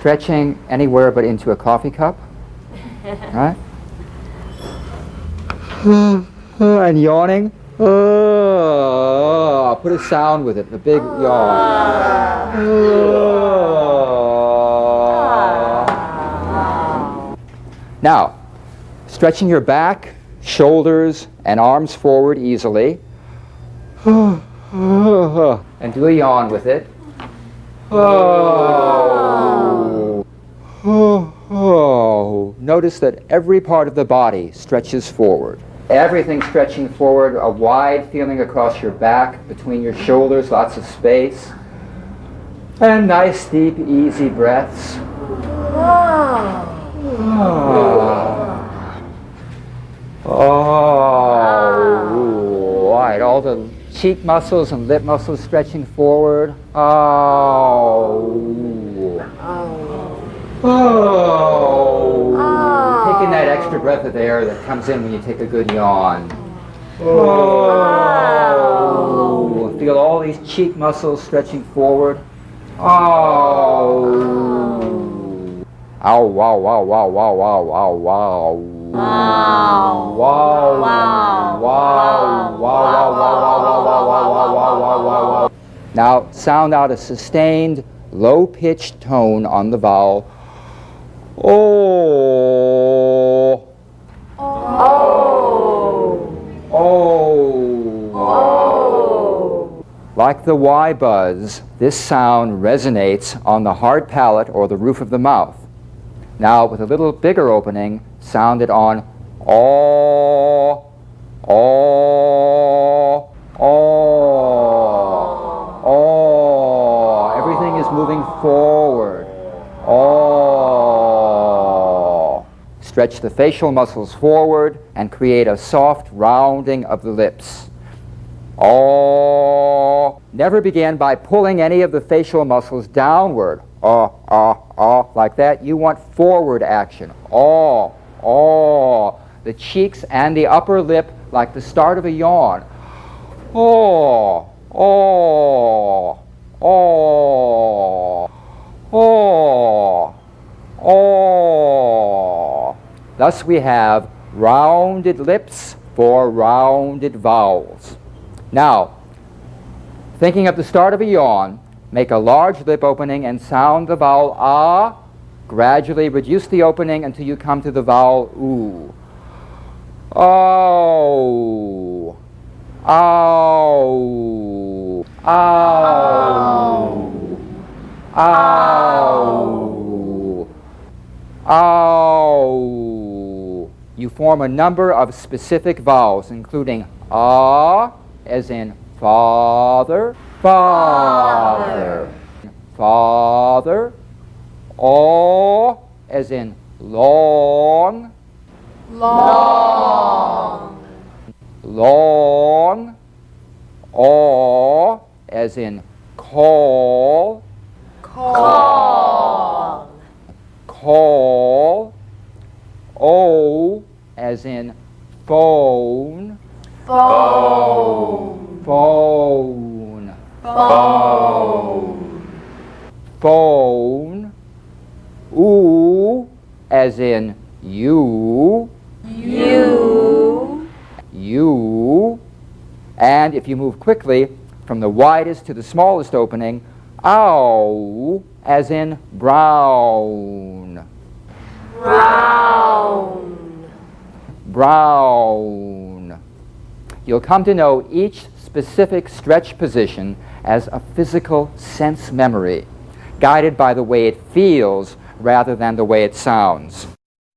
stretching anywhere but into a coffee cup. Right? And yawning. Put a sound with it, a big yawn. Now, stretching your back, shoulders, and arms forward easily. And do a yawn with it. Notice that every part of the body stretches forward. Everything stretching forward, a wide feeling across your back, between your shoulders, lots of space. And nice, deep, easy breaths. Right, all the cheek muscles and lip muscles stretching forward. Taking that extra breath of air that comes in when you take a good yawn. Feel all these cheek muscles stretching forward. Ow, wow, wow, wow, wow, wow, wow, wow. Wow, wow, wow, wow. Now sound out a sustained, low-pitched tone on the vowel. Oh. Like the Y buzz, this sound resonates on the hard palate or the roof of the mouth. Now, with a little bigger opening, sound it on oh, oh, oh, oh. Everything is moving forward. Oh. Stretch the facial muscles forward and create a soft rounding of the lips. Oh. Never begin by pulling any of the facial muscles downward. Like that. You want forward action. The cheeks and the upper lip like the start of a yawn. Thus we have rounded lips for rounded vowels. Now, thinking of the start of a yawn, make a large lip opening and sound the vowel ah. Gradually reduce the opening until you come to the vowel oo. Oh. Ow. Ow. Ow. Ow. You form a number of specific vowels, including ah, as in father, father, father. Oh, as in long, long, long. Oh, as in call, call, call. Oh, as in phone, phone, phone, phone, phone. Ooh, as in you, you, you. And if you move quickly from the widest to the smallest opening, ow, as in brown, brown, brown. You'll come to know each specific stretch position as a physical sense memory, guided by the way it feels rather than the way it sounds.